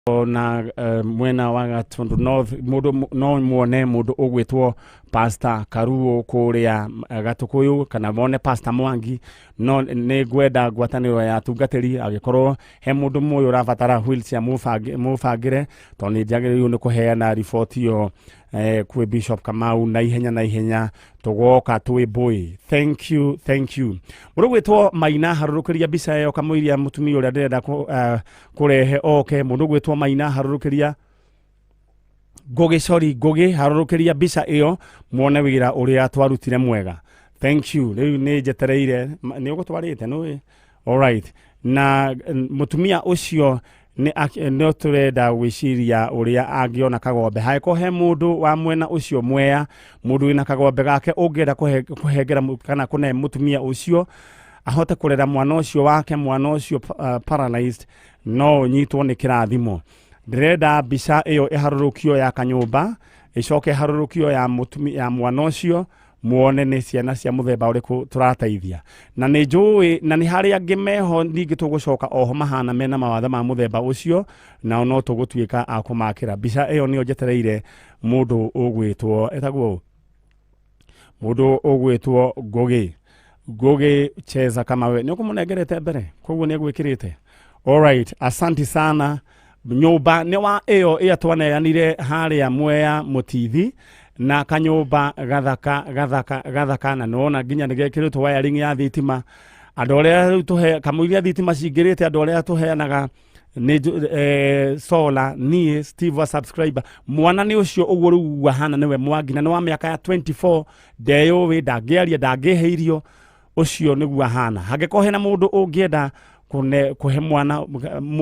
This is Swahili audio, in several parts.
na mwena wa Gatundu North mundu no muone mundu ugwitwo Pastor Karuo kuria Gatukuyu kana mone Pastor Mwangi no ne gwenda ngwataniro ya tungatiri agikorwo he mundu muyo urabatara wheelchair mufagire to ni njagiriru ni kuheana report yo kwe Bishop Kamau na ihenya tugoka twi boy. Thank you mundu gwitwo Maina harurukiria bisa yo kamuiria mutumia uria ndirenda kurehe oke mundu gwitwo Maina harurukiria Goge harurukiria bisa iyo muone wira uria twarutire mwega. Thank you. Riu ni jetereire ni ugutwarite no. All right. Na mutumia ucio ni turenda gwiciria uria angiona kagombe haiko he mundu wa mwena ucio mwea mundu ina kagombe gake ungenda kuhengera kana kune mutumia ucio ahote kurera mwana ucio wake mwana ucio paralyzed no nyitwo ni kirathimo. Ndirenda bisa iyo iharurukio ya kanyumba icoke harurukio ya mutumia ya mwana ucio muone ni ciana cia muthemba uriku turateithia na ni njui na ni hari angi meho ningi tugucoka oho mahana mena mawatha ma muthemba ucio na no tugutuika akumakira. Bisa iyo ni ojetereire mundu ugwitwo etagwo mundu ugwitwo Goge cheza kama we ni ukumunegerete mbere koguo ni gwikirite. All right, asante sana. Nyumba ni wa iyo iya twaneanire haria Mwea Mutithi na kanyumba gathaka na nona nginya nigekiritwo wiring ya thitima adorea tuhe kamuiria thitima cingirite adorea tuheanaga ni solar ni Steve wa subscriber mwana ni ucio uguo ru wahana niwe Mwangi na ni wa miaka ya 24 deyo we ndageria ndangeheirio ucio ni wahana hagekohe na mundu ungienda kuhe mwana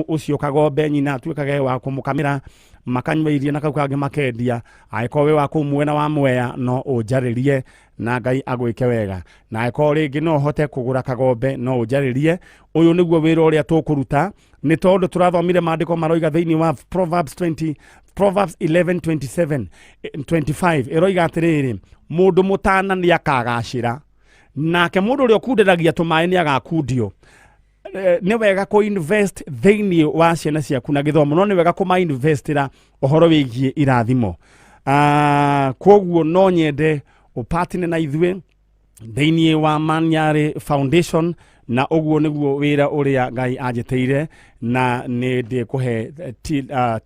ucio kagombe nyina tuikage wa kumukamira makanywa na kaukange makendia aiko we wa kumwena wa Mwea no ujaririe na Ngai agwike wega na aiko ringi no hote kugura kagombe no ujaririe uyu niguo wira uria tukuruta ni tondu turathomire maandiko maroiga thiini wa Proverbs 11:27-25 eroiga atiriri mundu mutana ni akagacira nake mundu uria kunderagia tumae ni agakundio. Ni wega ko invest thiini wa ciana ciaku na githomo no ni wega ko investira ohoro wigie irathimo. Koguo no nyende upatine na ithwe thiini wa Man Nyari Foundation na uguo niguo wira uria Ngai ajeteire na ni ndi kuhe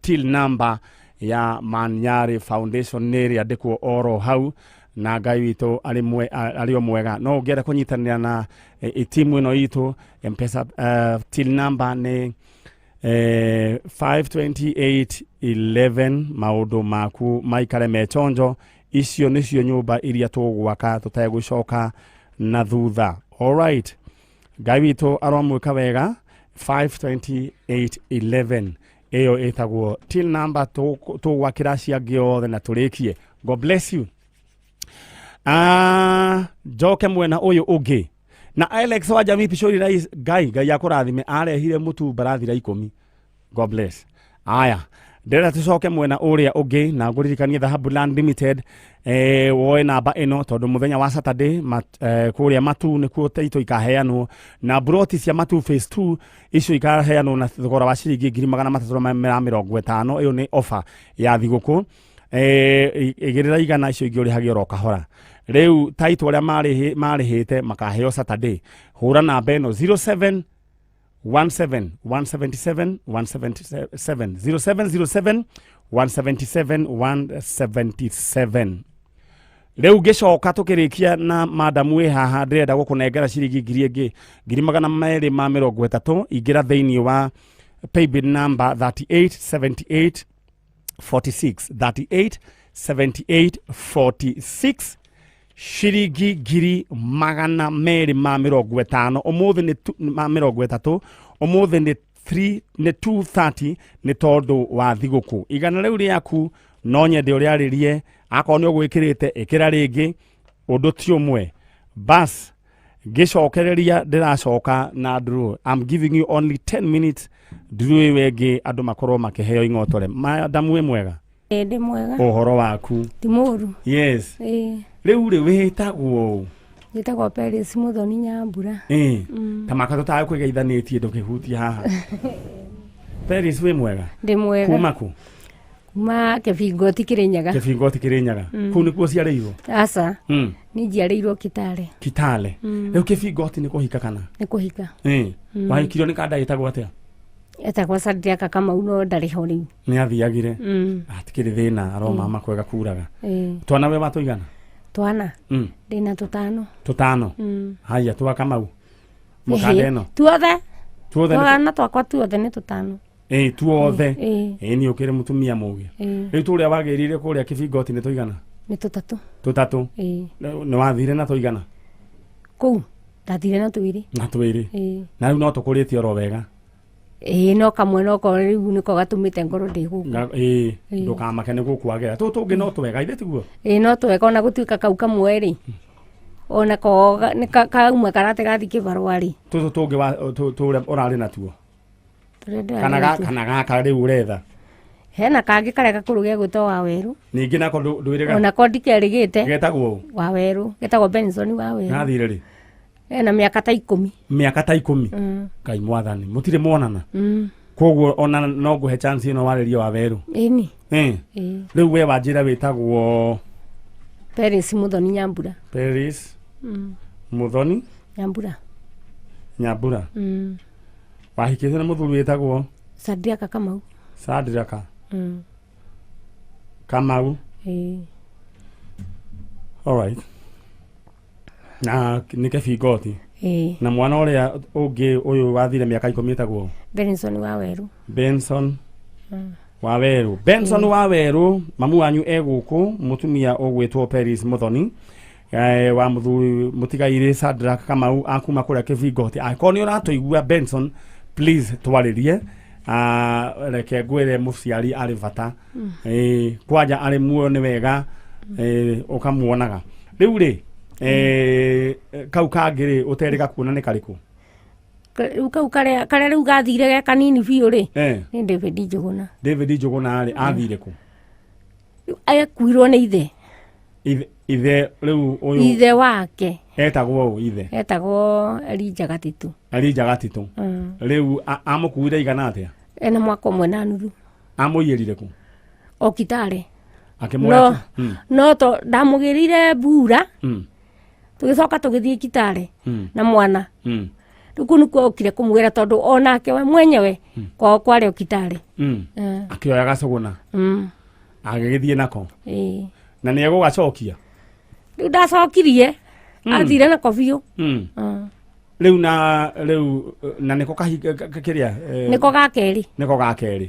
till number ya Man Nyari Foundation neri andikwo oro hau na Ngai witu ali mwega no ngera kunyitanira na timu ino itu mpesa till number ni 52811 maudu maku maikare mechonjo icio nicio nyumba iria tugwaka tutegucoka na thutha. All right, Ngai witu aromwika wega 52811 eyo etagwo till number tugwakira cia giothe na turikie. God bless you. Joke mwena uyu ugi na Alex wa Jamii Pishori rais Ngai akurathime arehire mutu barathira 10. God bless. Aya ndera tucoke mwena uria ugi na nguririkanie Dhahabu Land Limited woe namba ino tondu muthenya wa Saturday kuria matu ni kuo teito ikaheanwo na broti cia matu phase 2 icio ikaheanwo na thogora wa ciringi 350. Iyo ni offer ya thiguku igirira igana icio ingi uri hagio ro kahora. Riu taito ria marihite makaheo Saturday hura namba ino 0717 177 0707 177 177. Riu gicoka tukirikia na madamu we haha ndirenda gukunengera ciringi ngiri ingi 230 ingira thiini wa paybill number 387846 387846 shiringi ngiri 250 umuthi ni 30 umuthi ni 230 ni tondu wa thiguku igana riu riaku no nyende uri aririe akon ni ugwikirite ikira ringi undu ti umwe bas gicokereria ndiracoka na nduru. I'm giving you only 10 minutes nduru wege andu makorwo makiheo ingotore. Madam we mwega ndi mwega uhoro waku ti muru yes riu ri witagwo Gitagwo Paris Muthoni Nyambura. Tamaka tutaye kwigeithanitie ndukihutia haha. Paris we mwega Ndi mwega. kuma ku Kuma Kĩbingoti Kĩrĩnyaga. Kĩbingoti Kĩrĩnyaga kuu nĩkuo ciarĩirwo Aca. Ni njiarĩirwo Kitale. Kitale rĩu Kĩbingoti nĩ kũhika kana Nĩ kũhika. wahikirio nĩ kanda ĩtagwo atĩa Etagwo Sadiaka Kamau no ndarĩ ho rĩu. nĩ athiagire atikĩrĩ thĩna aroma makwega kuraga twana we watũigana Twana. Ndĩna tũtano. tũtano haya twa Kamau mũkanda ĩno Tuothe. tuothe Twana twakwa tuothe nĩ tũtano. tuothe nĩ ũkĩrĩ mũtumia mũgĩ rĩu tũrĩa wagĩrire kũrĩa Kĩbingoti nĩ tũigana Nĩ tũtatũ. tũtatũ nĩ wathire na tũigana Kũu ndathire na twĩrĩ. na twĩrĩ na rĩu no tũkũrĩte oro wega No kamwe no ko rĩu nĩko gatũmĩte ngoro ndĩ gũkũ. ndũkamake nĩ gũkwagĩra tũngĩ no twega ithe tiguo No twega ona gũtuĩka kau kamwe rĩ ona ko kaumwe karate gathi kĩbarũa rĩ tũtũ tũngĩ ũrarĩ natuo kana gaka rĩu ũretha hena kangĩ karĩa gakũrũ gĩa gwĩtwo Wawerũ ningĩ nako ndwĩrĩga onako ndikerĩgĩte getagwo Wawerũ getagwo Benson Wawerũ nathire rĩ ena mĩaka ta 10 mĩaka ta 10 Ngai mwathani mũtirĩ mwonana koguo ona no ngũhe chance ĩno warĩrie Wawerũ ĩni rĩu we wanjĩra wĩtagwo Paris Muthoni Nyambura Paris Muthoni Nyambura wahikĩte na mũthuri wĩtagwo Sadiaka Kamau Sadiaka Kamau alright na nĩ Kĩbingoti na mwana ũrĩa ũngĩ ũyũ wathire mĩaka 10 wĩtagwo Benson Wawerũ Benson Wawerũ mamu wanyu egũkũ mũtumia ũgwĩtwo Paris Muthoni wa mũthuri mũtigaire Sadiaka Kamau akuma kũrĩa Kĩbingoti angĩkorwo nĩ ũratũigua Benson please twarĩrie reke ngwĩre mũciari arĩ bata kwanja arĩ muone wega ũkamuonaga rĩu rĩ kau kangĩ rĩ ũterĩga kuona nĩ karĩkũ rĩu kau karĩa rĩu gathire ge kanini biũ rĩ nĩ David Njũgũna rĩ athire kũ akuirwo nĩ ithe rĩu ũyũ ithe wake etagwo ũũ ithe etagwo Elijah Gatitũ rĩu amũkuire igana atĩa ena mwaka ũmwe na nuthu amũiyĩrire kũ o Kitale akĩmwĩra no to ndamũgĩrire mbura tũgĩcoka tũgĩthiĩ Kitale na mwana rĩu kũu nĩkuo okire kũmwĩra tondũ onake we mwenyewe kwao kwarĩ o Kitale akĩoya Gacũgũna agĩgĩthiĩ nako na nĩ egũgacokia rĩu ndacokirie athire nako biũ rĩu na nĩko kĩrĩa nĩko gakerĩ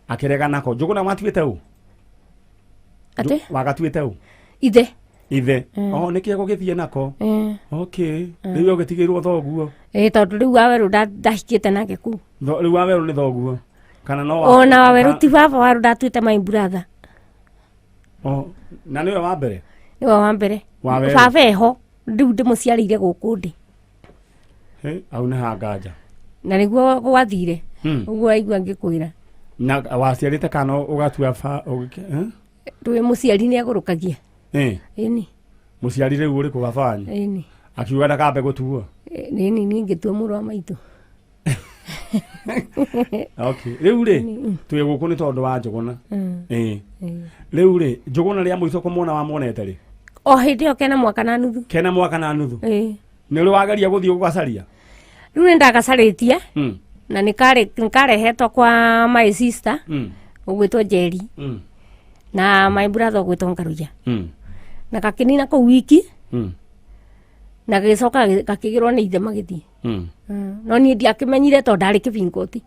akĩrega nako Njũgũna watuĩte ũũ atĩ wagatuĩte ũũ ithe nĩkĩo gũgĩthiĩ nako okay rĩu ũgĩtigĩrwo thoguo tondũ rĩu Wawerũ ndahikĩte nake kũu rĩu Wawerũ nĩ thoguo kana no ona Wawerũ ti baba Wawerũ ndatuĩte my brother na nĩwe wa mbere baba eho rĩu ndĩmũciarĩire gũkũ ndĩ au nĩ hanganja na nĩguo gwathire ũguo aigua ngĩkwĩra na waciarĩte kana ũgatua rĩu mũciari nĩ agũrũkagia ĩni mũciari rĩu ũrĩkũ baba wanyu akiuga ndakambe gũtuo nini ngĩtua mũrũ wa maitũ okay rĩu rĩ twĩ gũkũ nĩ tondũ wa Njũgũna rĩu rĩ Njũgũna rĩa mũico kũmwona wamwonete rĩ o hĩndĩ ĩyo kena mwaka na nuthu nĩ ũrĩ wageria gũthiĩ gũgacaria rĩu nĩ ndagacarĩtie na nĩkarehetwo kwa my sister ũgwĩtwo Njeri na my brother ũgwĩtwo Ngarũiya na gakĩnina kũu wiki na gĩcoka gakĩgĩrwo nĩ ithe magĩthiĩ no niĩ ndiakĩmenyire tondũ ndarĩ Kĩbingoti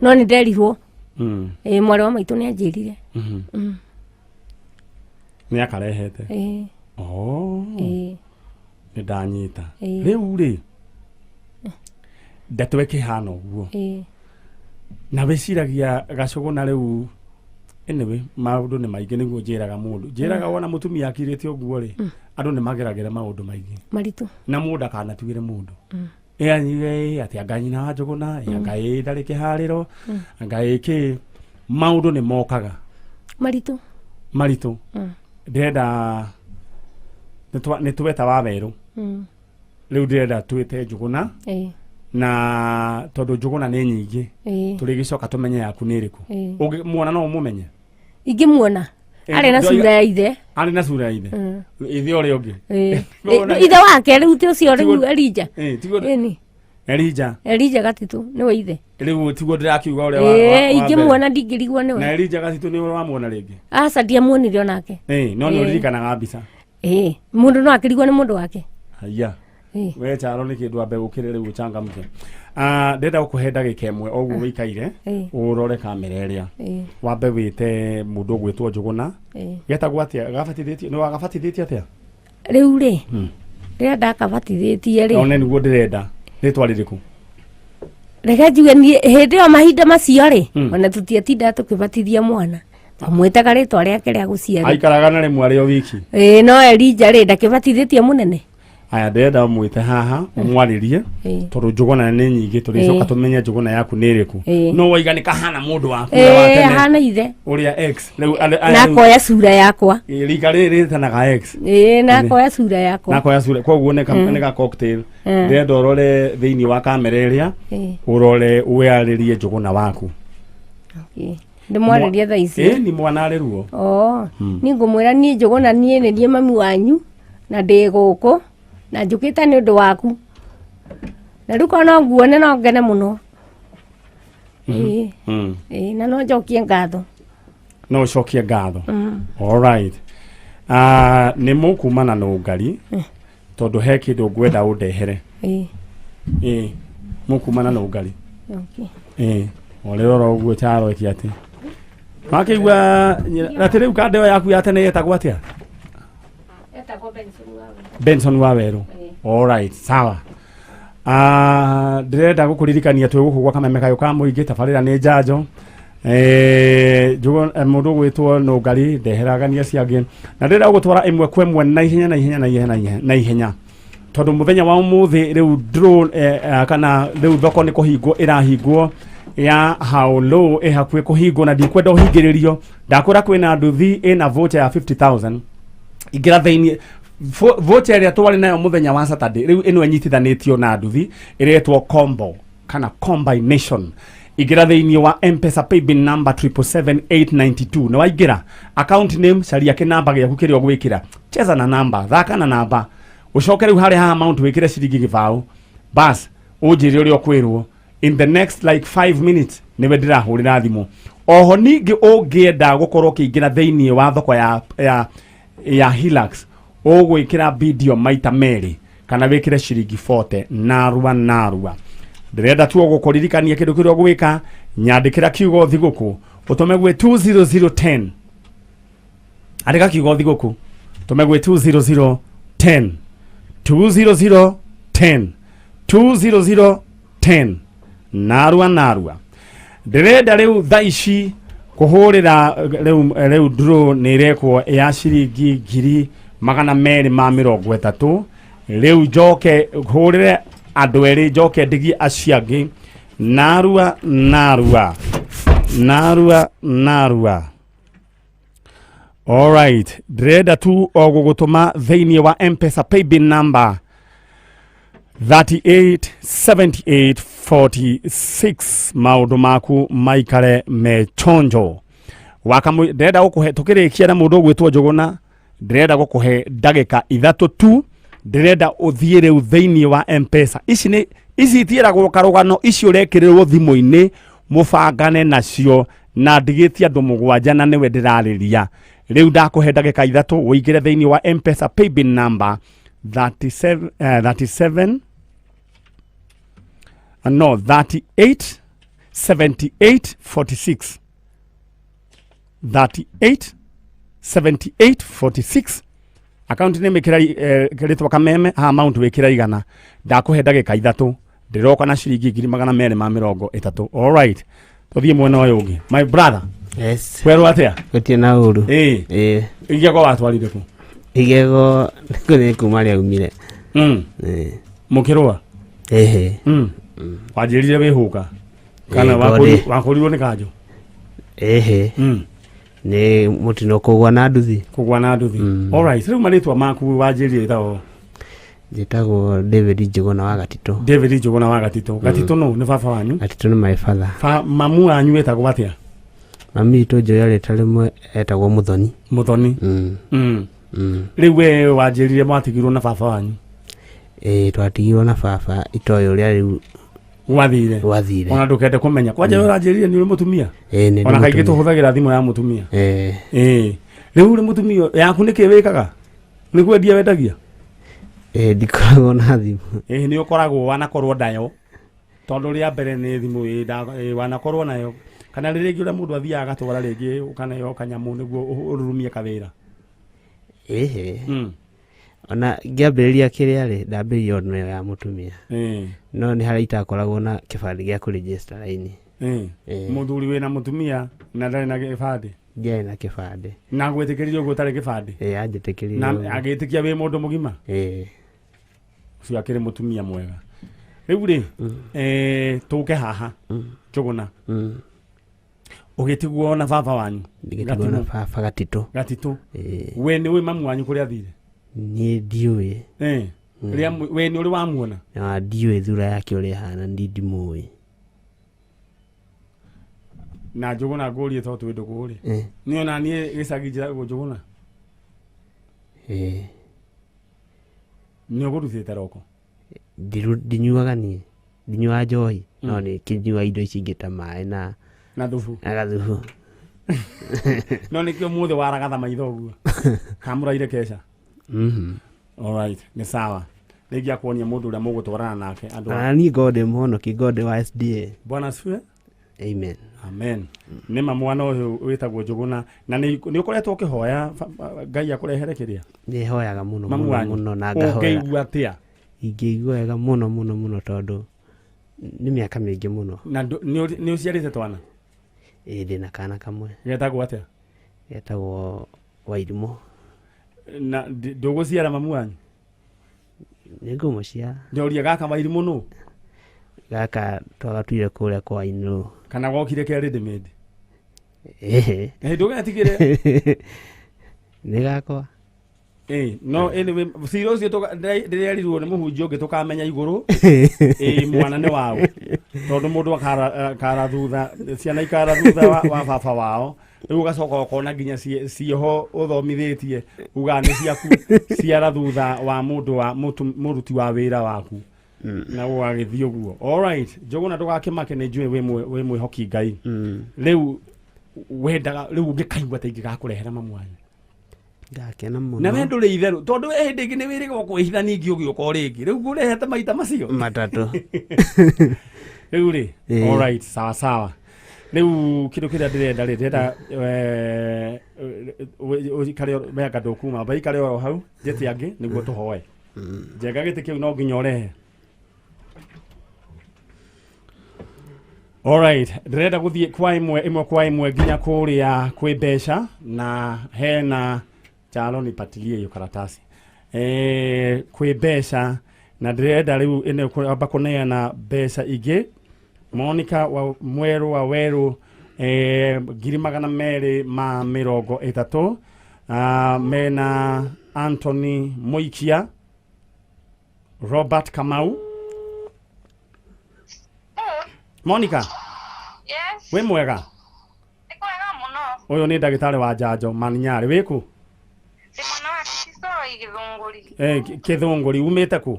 no nĩ nderirwo mwarĩ wa maitũ nĩ anjĩrire nĩ akarehete nĩ ndanyita rĩu rĩ ndeto ĩkĩhana ũguo na wĩciragia Gacũgũna rĩu anyway maũndũ nĩ maingĩ nĩguo njĩraga wona mũtumia akirĩte ũguo rĩ andũ nĩ mageragĩra maũndũ maingĩ maritũ na mũndũ akanatuĩre mũndũ atĩ anga nyina wa Njũgũna anga ndarĩ kĩharĩro anga kĩ maũndũ nĩ mokaga maritũ ndĩrenda nĩ tweta Wawerũ rĩu ndĩrenda twĩte Njũgũna na tondu njuguna nĩ nyingĩ tũrĩgĩcoka tũmenye yaku nĩ ĩrĩkũ ũngĩmuona no ũmũmenye ingĩmuona arĩ na sura ya ithe arĩ na sura ya ithe ithe ũrĩa ũngĩ ithe wake rĩu ti ũcio rĩu Elija Elija Gatitũ nĩwe ithe rĩu tiguo ndĩrakiuga ũrĩa wa ingĩmuona ndingĩrigwo nĩwe na Elija Gatitũ nĩ wamuona rĩngĩ aca ndiamuonire onake no nĩ ũririkanaga mbica mũndũ no akĩrigwo nĩ mũndũ wake haya we Charo nĩ kĩndũ ambe gũkĩrĩ rĩu ũchangamke ndenda gũkũhe ndagĩka ĩmwe ũguo wĩikaire ũrore kamera ĩrĩa wambe wĩte mũndũ ũgwĩtwo Njũgũna getagwo atĩa gabatithĩtio nĩ wagabatithĩtio atĩa rĩu rĩ rĩrĩa ndakabatithĩtie rĩ one nĩguo ndĩrenda rĩtwa rĩrĩkũ reke njuge hĩndĩ ĩyo mahinda macio rĩ ona tũtiatinda tũkĩbatithia mwana twamwĩtaga rĩtwa rĩake rĩa gũciarwo aikaraga na rĩmwe arĩ o wiki no Elija rĩ ndakĩbatithĩtie mũnene aya ndenda mwite haha umwarĩrie tondũ Njũgũna nĩ nyingĩ tũrĩcoka tũmenye Njũgũna yaku nĩ ĩrĩkũ no waiga kahana mũndũ waku wa tene hana ithe ũrĩa X nakoya sura yakwa rika rĩrĩ rĩtanaga X nakoya sura yakwa nakoya sura koguo nĩ ka cocktail ndenda ũrore thĩinĩ wa kamera ĩrĩa ũrore ũarĩrie Njũgũna waku ndĩmwarĩrie thaa ici nĩ mwana arĩ ruo niĩ ngũmwĩra niĩ Njũgũna niĩ nĩ niĩ mami wanyu na ndĩ gũkũ na njũkĩte nĩ ũndũ waku na rĩu korwo no nguone no ngene mũno na no njokie ngatho no ũcokie ngatho alright nĩ mũkumana na Ũngari tondũ he kĩndũ ngwenda ũndehere mũkumana na Ũngari orĩrora ũguo Charo ĩti atĩ makĩigua atĩ rĩu kandeo yaku ya tene yetagwo atĩa Benson Waweru alright sawa ndĩrenda gũkũririkania twĩgũkũ gwa Kameme kayũ ka mũingĩ tabarĩra nĩ njanjo mũndũ gwĩtwo Ũngari ndeheragania ciangĩ na ndĩrenda gũgũtwara ĩmwe kwa ĩmwe na ihenya tondũ mũthenya wa ũmũthĩ rĩu drone kana rĩu thoko nĩ kũhingwo ĩrahingwo ya Haolo hakuhĩ kũhingwo na ndikwenda ũhingĩrĩrio ndakwĩra kwĩna nduthi ĩna voucher ya 50,000 ingĩra thĩinĩ voucher ĩrĩa twarĩ nayo mũthenya wa Saturday rĩu ĩno ĩnyitithanĩtio na nduthi ĩretwo combo kana combination ingĩra thĩinĩ wa M-Pesa paybill number 77892 na waingĩra account name caria kĩnamba gĩaku kĩrĩa ũgwĩkĩra cheza na namba thaka na namba ũcoke rĩu harĩ ha amount wĩkĩre ciringi gĩbaũ bas ũnjĩre ũrĩa ũkwĩrwo in the next like 5 minutes nĩwe ndĩrahũrĩra thimũ oho ningĩ ũngĩenda gũkorwo ũkĩingĩra thĩinĩ wa thoko ya Hilux ũgwĩkĩra video maita merĩ kana wĩkĩre ciringi 40 narua ndĩrenda tu gũkũririkania kĩndũ kĩrĩa ũgwĩka nyandĩkĩra kiugo thigũkũ ũtũme gwĩ 20010 andĩka kiugo thigũkũ ũtũme gwĩ 20010 narua ndĩrenda rĩu thaa ici kũhũrĩra rĩu draw nĩ irekwo ya ciringi 230 rĩu njoke hũrĩre andũ erĩ njoke ndigie aciangĩ narua alright ndĩrenda tu o gũgũtũma thĩinĩ wa M-Pesa paybill number 387846 maũndũ maku maikare mechonjo ndĩrenda gũkũhe tũkĩrĩkia na mũndũ ũgwĩtwo Njũgũna ndĩrenda gũkũhe ndagĩka 3 tu ndĩrenda ũthiĩ rĩu thĩinĩ wa M-Pesa ici itiĩragwo karũgano ici ũrekĩrĩrwo thimũ-inĩ mũbangane nacio na ndigĩtie andũ 7 na nĩwe ndĩrarĩria rĩu ndakũhe ndagĩka 3 ũingĩre thĩinĩ wa M-Pesa paybill number 387846 387846 account name kĩrĩtwa Kameme ha amount wĩkĩra igana ndakũhe ndagĩka 3 ndĩroka na ciringi 230 alright tũthiĩ mwena ũyũ ũngĩ my brother yes kwerwo atĩa gũtirĩ na ũru igego watwarire kũ igego nĩ kuma rĩa umire mũkĩrũa wanjĩrire wĩhũka kana wakũrirwo nĩ kanjũ nĩ mũtino kũgwa na nduthi alright rĩu marĩtwa maku wanjĩrire thao Njĩtagwo David Njuguna wa Gatito. David Njuguna wa Gatito. Gatito no nĩ baba wanyu? Gatito nĩ my father. Mamu wanyu etagwo atia? Mami itũ njoya rĩta rĩmwe etagwo Muthoni. Muthoni. Rĩu we wanjĩrire mwatigirwo na baba wanyu? Twatigirwo na baba itoĩ ũrĩa rĩu wathire. Ona ndũkende kũmenya. Kwanja we wanjĩrire nĩ ũrĩ mũtumia? Nĩ. Ona kaingĩ tũhũthagĩra thimũ ya mũtumia. Rĩu ũrĩ mũtumia yaku nĩkĩ wĩkaga? Nĩ kwendia wendagia? Ndikoragwo na thimũ. Nĩ ũkoragwo wanakorwo nayo tondũ rĩa mbere nĩ thimũ wanakorwo nayo kana rĩrĩa ũrĩa mũndũ athiaga agatwara rĩngĩ ũkanayo kanyamũ nĩguo ũrurumie kawĩra. Ona ngĩambĩrĩria kĩrĩa rĩ ndambĩrĩria o nayo ya mũtumia. No nĩ harĩa itakoragwo na kĩbandĩ gĩa kũregister raini. Mũthuri wĩna mũtumia na ndarĩ na kĩbandĩ? Ndiarĩ na kĩbandĩ. Na gwĩtĩkĩrire ũguo ũtarĩ kĩbandĩ? Anjĩtĩkĩrire. Na agĩtĩkia wĩ mũndũ mũgima? Ũcio akĩrĩ mũtumia mwega. Rĩu rĩ tũke haha Njuguna. Ũgĩtigwo na baba wanyu? Ndĩgĩtigwo na baba Gatito. Gatito. We nĩ wĩ mamu wanyu kũrĩa athire? Niĩ ndiũĩ. We nĩ ũrĩ wamuona? Ndiũĩ thura yake ũrĩa hana ndimũĩ. Na Njuguna ngũrie tondũ twĩ ndũkũrĩ. Nĩ ona niĩ gĩcagi njĩragwo Njuguna. Nĩ ũgũrutĩte roko? Ndinyuaga niĩ. Ndinyuaga njohi. No nĩ kĩnyuaga indo ici ingĩ ta maĩ na thubu. Na gathubu. No nĩkĩo mũthĩ waragatha maitho ũguo. Kamũraire keca. Alright, nĩ sawa. Rĩngĩ akuonia mũndũ ũrĩa mũgũtwarana nake andũ. Niĩ ngode mũhonoki ngode wa SDA. Bwana asifiwe. Amen. Amen. Nĩ mamu wana ũyũ wĩtagwo Njuguna na nĩ ũkoretwo ũkĩhoya Ngai akũrehere kĩrĩa? Nĩ hoyaga mũno na ngahoya. Ũngĩigua atĩa? Ingĩigua wega mũno tondũ nĩ mĩaka mĩingĩ mũno. Na nĩ ũciarĩte twana? Ndĩna kana kamwe. Getagwo atĩa? Getagwo Wairimũ. Na ndũgũciara mamu wanyu? Nĩngũmũciara. Njoria gaka Wairimũ nũ? Gaka twagatuire kũrĩa kwa Ainũ. Kana gokire ke ready made? Ndũgetigĩre. Nĩ gakwa. No anyway cira ũcio ndĩrerirwo nĩ mũhunjia ũngĩ tũkamenya igũrũ mwana nĩ wao tondũ mũndũ akara thutha ciana ikara thutha wa baba wao rĩu ũgacoka ũkona nginya ciho ũthomithĩtie uga nĩ ciaku ciara thutha wa mũndũ wa mũruti wa wĩra waku na ũgagĩthiĩ ũguo. Alright, Njuguna ndũgakĩmake nĩ njũĩ wĩ mwĩhoki Ngai. Rĩu wendaga rĩu ũngĩkaigua ta ingĩgakũrehera mamu wanyu? Ngakena mũno. Na wendo rĩ itherũ tondũ hĩndĩ ĩngĩ nĩ wĩrĩga kwĩhitha ningĩ ũgĩũka rĩngĩ rĩu ngũrehete maita macio matatũ. Rĩu rĩ alright sawa rĩu kĩndũ kĩrĩa ndĩrenda ũikare wega ndũkuma baikare oro hau njĩti angĩ nĩguo tũhoe. Njenga gĩtĩ kĩu no nginya ũrehe. Alright, ndĩrenda gũthiĩ kwa ĩmwe nginya kũrĩa kwĩ mbeca na hena chalo nipatilie hiyo karatasi. Kwĩ mbeca na ndĩrenda rĩu ĩno kwamba kũneana mbeca ingĩ. Monica wa Mweru wa Weru 230. Mena Anthony Moikia, Robert Kamau. Monica. Yes. We mwega? Nĩ kwega mũno. Ũyũ nĩ ndagĩtarĩ wa njanjo Man Nyari wĩkũ? Nĩ mwana wa Kisoi Gĩthũngũri. Gĩthũngũri umĩte kũ?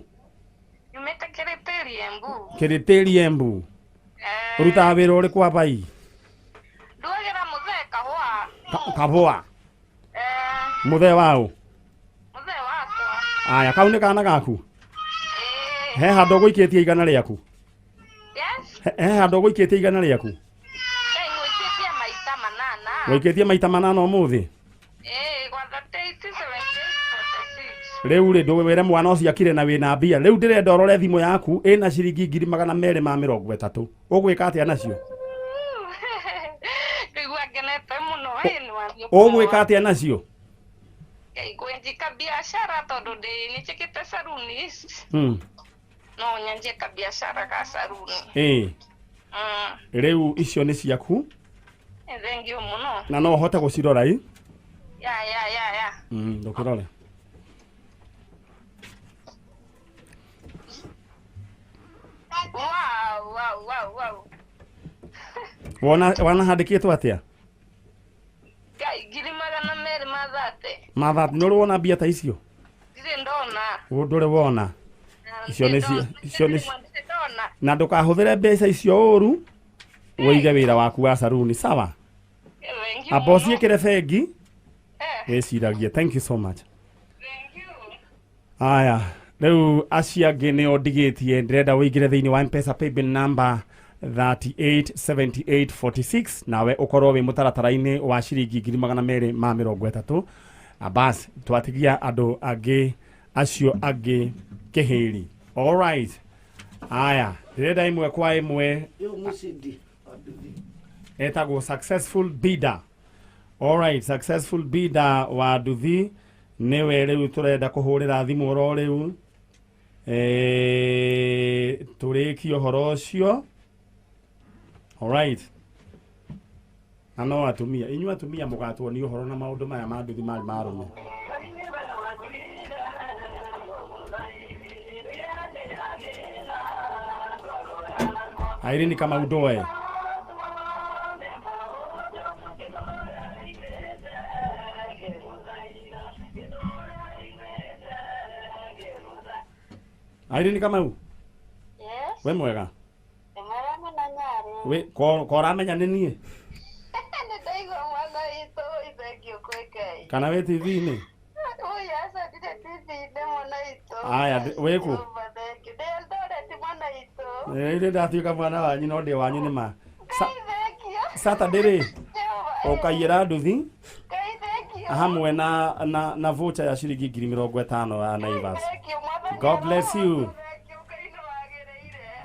Umĩte Kĩrĩtĩri Embu. Kĩrĩtĩri Embu. Ũrutaga wĩra ũrĩkũ hapa hii? Nduagĩra mũthee kahũa. Kahũa? Mũthee waũ? Mũthee wakwa. Aya, kau nĩ kana gaku? He handũ gũikĩtie igana rĩaku? Yes. He handũ gũikĩtie igana rĩaku? Ngũikĩtie maita 8. Gũikĩtie maita 8 ũmũthĩ? Gwa 38,746. Rĩu rĩ ndũwĩre mwana ũcio akire na wĩna mbia. Rĩu ndĩrenda ũrore thimũ yaku ĩna ciringi 230. Ũgwĩka atĩa nacio? Ndĩgua ngenete mũno nĩ wambia. Ũgwĩka atĩa nacio? Ngwenjika biashara tondũ nĩnjĩkĩte saruni. No nyanjie ka biashara ka saruni. Rĩu icio nĩ ciaku? Thengiũ mũno. Na no ũhote gũcirora ĩ? Ya. Ndũkĩrore. wana handikitwo atia Kai ngiri magana merĩ mathate. mathati nĩ ũrĩ wona mbia ta icio Ndirĩ ndona. ndũrĩ wona icio nĩ ndona. na ndũkahũthĩre mbeca icio ũru wĩige wĩra waku wa saruni sawa amba ũciĩkĩre bengi wĩciragie. Thank you so much. Thank you. Aya rĩu acio angĩ nĩo ndigĩtie ndĩrenda wĩingĩre thĩinĩ wa M-Pesa paybill number 387846 nawe ũkorwo wĩ mũtaratara-inĩ wa ciringi 230 abas twatigia andũ angĩ acio angĩ kĩhĩri. Alright, aya ndĩrenda ĩmwe kwa ĩmwe etagwo successful bidder. Alright, successful bidder wa nduthi nĩwe rĩu tũrenda kũhũrĩra thimũ oro rĩu tũrĩkie ũhoro ũcio. Alright, na no atumia inyuĩ atumia mũgatwo nĩ ũhoro na maũndũ maya ma nduthi marĩ marũme. Irene kama udoe Irene kama u Yes. we mwega Emara Man Nyari. we ko ramenya nĩ niĩ Nĩ ndaigua mwana witũ ithengio kwĩkai. kana we TV-inĩ Uyu acokire TV-inĩ mwana witũ. aya we kũ Ndĩ Eldoret mwana witũ. ĩrĩ ndatuĩka mwana wanyu no ndĩ wanyu nĩ ma Ithengio. Saturday rĩ ũkaiyĩra nduthi Ithengio. hamwe na voucher ya ciringi 50,000 ya Naivas. God bless you.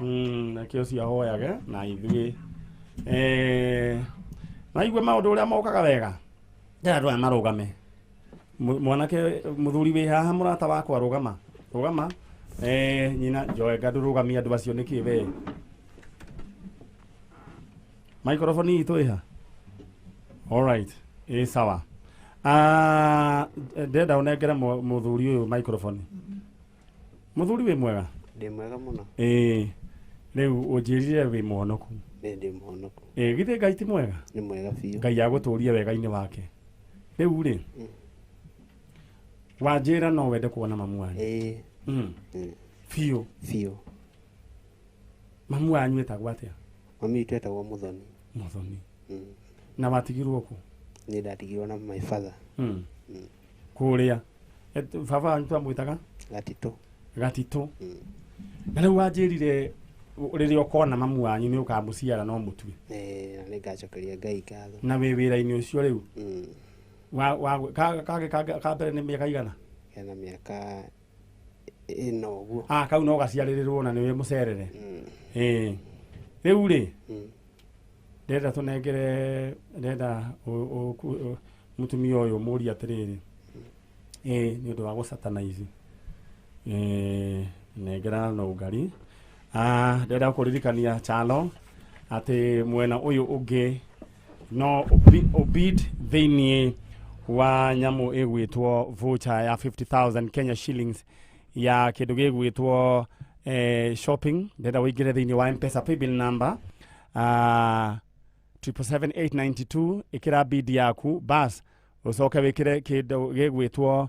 Nakĩo ciahoyage na ithuĩ naigua maũndũ ũrĩa mokaga wega ndĩra andũ aya marũgame. Mwanake mũthuri wĩ haha mũrata wakwa rũgama nyina Njoenga ndũrũgamia andũ acio nĩkĩ we microphone itũ ĩha. Alright, sawa. Ndĩrenda ũnengere mũthuri ũyũ microphone. Mũthuri wĩ mwega? Ndĩ mwega mũno. Rĩu ũnjĩrire wĩ mũhonoku. Ndĩ mũhonoku. Githĩ Ngai ti mwega? Nĩ mwega biũ. Ngai agũtũũrie wega-inĩ wake. Rĩu rĩ wanjĩra no wende kuona mamu wanyu? Biũ. Biũ. Mamu wanyu etagwo atĩa? Mami witũ etagwo Muthoni. Muthoni. Na watigirwo kũ? Nĩ ndatigirwo na my father. Kũrĩa baba wanyu twamwĩtaga? Gatitũ. Na rĩu wanjĩrire rĩrĩa ũkona mamu wanyu nĩ ũkamũciara no mũtue. Na nĩ ngacokeria Ngai ngatho. Na wĩ wĩra-inĩ ũcio rĩu ka mbere nĩ mĩaka igana? Hena mĩaka ĩna ũguo. Kau no gaciarĩrĩrwo na nĩwe mũcerere. Rĩu rĩ ndĩrenda tũnengere ndĩrenda mũtumia ũyũ mũũria atĩrĩrĩ nĩ ũndũ wa gũcatanize nengera no ngari ndĩrenda kũririkania Chalo atĩ mwena ũyũ ũngĩ no ubid thĩinĩ wa nyamũ ĩgwĩtwo voucher ya 50,000 Kenya shillings ya kĩndũ gĩgwĩtwo shopping. Ndĩrenda wĩingĩre thĩinĩ wa M-Pesa paybill number 77892 ĩkĩra bid yaku bas ũcoke wĩkĩre kĩndũ gĩgwĩtwo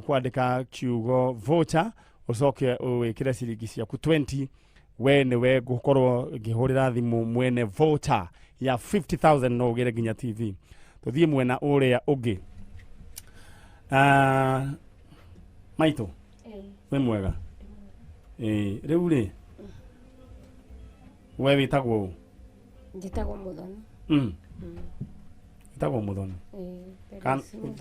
kwandĩka kiugo voucher ũcoke wĩkĩre ciringi ciaku 20 we nĩwe ngũkorwo ngĩhũrĩra thimũ mwene voucher ya 50,000 no ũgere nginya TV. Tũthiĩ mwena ũrĩa ũngĩ. Maitũ we mwega? Rĩu rĩ we wĩtagwo ũ? Njĩtagwo Muthoni. Wĩtagwo Muthoni.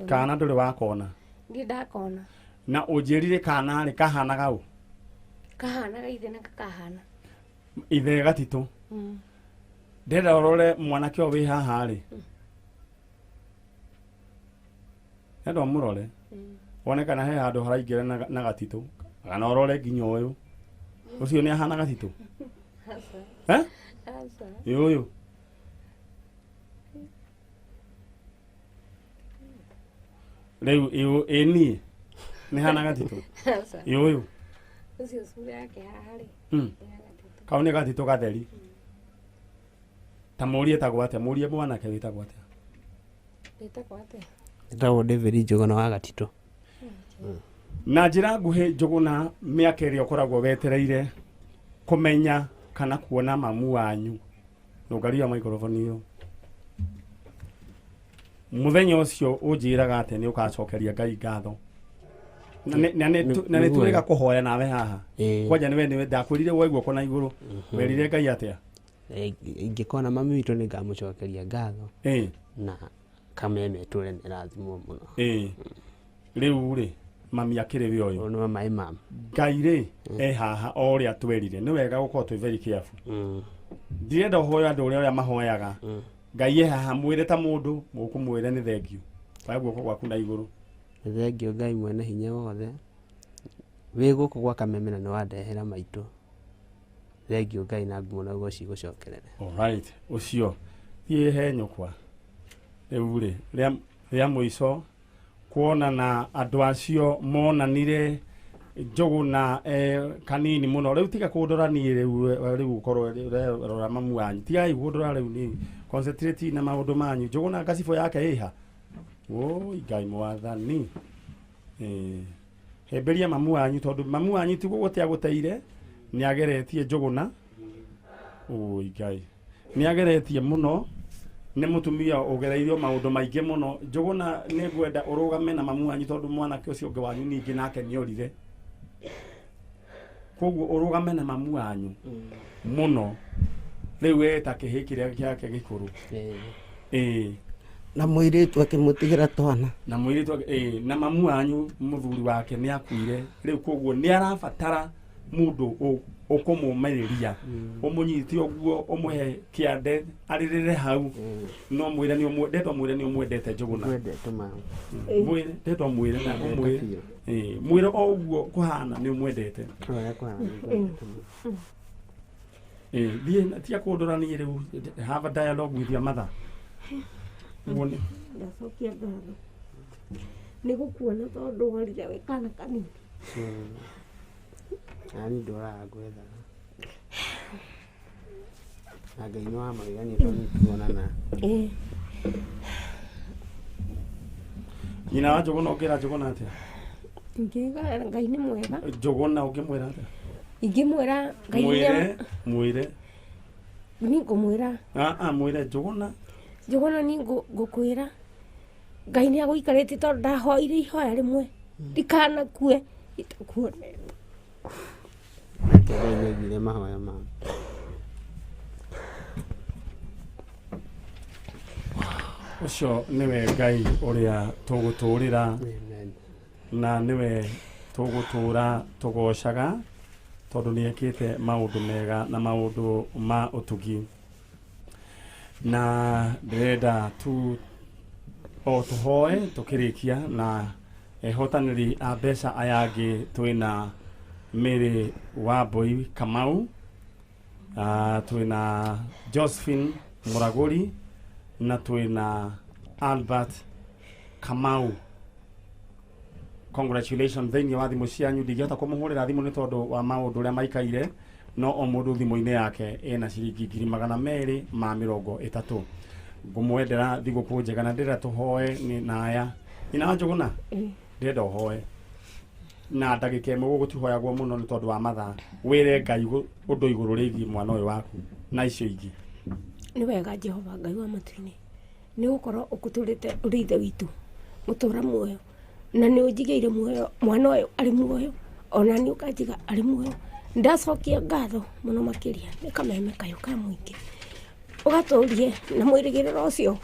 Kana ndũrĩ wakona? Ndirĩ ndakona. Na ũnjĩrire kana rĩ kahanaga ũ? Kahanaga ithe na kakahana. Ithe Gatitũ. Ndĩrenda ũrore mwanake ũyũ wĩ haha rĩ ndĩrenda ũmũrore wone kana he handũ haraingĩra na Gatitũ kana ũrore nginya ũyũ ũcio nĩ ahana Gatitũ. Ũyũ rĩu niĩ nĩ hana Gatitũ ũyũ ucio sura yake haha rĩ kau nĩ Gatitũ gatheri ta murie etagwo atia murie mwanake witagwo atia ndagwo David Njuguna wa Gatito na njira nguhi Njuguna miaka ĩrĩa ũkoragwo wetereire kumenya kana kuona mamu wanyu nũngaria microphone iyo muthenya ũcio ũnjĩraga atĩ nĩ ũkacokeria Ngai ngatho na nĩ tũrĩga kũhoya nawe haha kwanja nĩwe ndakwĩrire waigua kona igũrũ werire Ngai atĩa ingĩkona mami witũ nĩ ngamũcokeria ngatho na Kameme tũre nĩ rathimwo mũno rĩu rĩ mami akĩrĩ we ũyũ no my mom Ngai rĩ haha o ũrĩa twerire nĩ wega gũkorwo twĩ very careful ndirenda ũhoya andũ ũrĩa mahoyaga Ngai haha mwĩre ta mũndũ mũkũmwĩre nĩ thengiũ wa guoko gwaku na igũrũ nĩ thengiũ Ngai mwene hinya wothe wĩ gũkũ gwa Kameme na nĩ wandehera maitũ thengiũ Ngai na ngumo naguo cigũcokerere alright ũcio thiĩ he nyũkwa rĩu rĩ rĩa mũico kuonana andũ acio monanire Njuguna kanini muno rĩu tiga kũndora niĩ rĩu ũkorwo rora mamu wanyu tigai kũndora rĩu ni concentrate na maũndũ manyu Njuguna ngacibũ yake iha Ngai mwathani hemberia mamu wanyu tondũ mamu wanyu ti gũgũtea gũteire nĩ ageretie Njuguna Ngai nĩ ageretie muno nĩ mutumia ũgereirio maũndũ maingĩ muno Njuguna nĩ ngwenda ũrũgame na mamu wanyu tondũ mwanake ũcio ũngĩ wanyu ningĩ nake nĩ orire koguo ũrũgame na mamu wanyu muno rĩu weta kĩhĩ kĩrĩa gĩake gĩkũrũ na mũirĩtu akĩmũtigĩra twana na mũirĩtu na mamu wanyu mũthuri wake nĩ akuire rĩu koguo nĩ arabatara mũndũ ũkũmũmĩrĩria ũmũnyite ũguo ũmũhe kĩande arĩrĩre hau no mwĩre nĩ ũmwendete Njuguna ndetwo mwĩre na mwĩre o ũguo kũhana nĩ ũmwendete thiĩ tia kũndorania rĩu have a dialogue with your mother ndacokia ngatho nĩ gũkuona tondũ warire wĩ kana kanini nani ndoraga gwetha na Ngai nĩ wa magegania tondũ nĩtuonana nyina wa Njuguna ũkĩra Njuguna atĩa ingĩga Ngai nĩ mwega Njuguna ũngĩmwĩra atĩa ingĩmwĩra Ngai mwĩre nĩ ngũmwĩra mwĩre Njuguna nĩ ngũkwĩra Ngai nĩ agũikarĩte tondũ ndahoire ihoya rĩmwe ndikanakue itakuone nake Ngai nĩaiguire mahoya mao ũcio nĩwe Ngai ũrĩa tũgũtũũrĩra na nĩwe tũgũtũũra tũgocaga tondũ nĩekĩte maũndũ mega na maũndũ ma ũtugi na ndĩrenda tũhoe tũkĩrĩkia na ehotanĩri a mbeca aya angĩ twĩna Mary Wambui Kamau twĩna Josephine Muraguri na twĩna Albert Kamau congratulations thĩinĩ wa thimũ cianyu ndingĩhota kũmũhũrĩra thimũ nĩ tondũ wa maũndũ ũrĩa maikaire no o mũndũ thimũ-inĩ yake ena ciringi 230 ngũmwendera thigũkũ njega na ndĩrenda tũhoe na aya nyina wa Njuguna ndĩrenda ũhoe na ndagĩka ĩmwe gũgũtihoyagwo mũno nĩ tondũ wa mathaa wĩre Ngai ũndũ igũrũ rĩgiĩ mwana ũyũ waku na icio ingĩ nĩ wega Jehova Ngai wa matu-inĩ nĩ gũkorwo ũkũtũrĩte ũrĩ ithe witũ mũtũra muoyo na nĩ ũnjigĩire muoyo mwana ũyũ arĩ muoyo ona nĩ ũkanjiga arĩ muoyo ndacokia ngatho mũno makĩria nĩ Kameme kayũ ka mũingĩ ũgatũrie na mwĩrĩgĩrĩro ũcio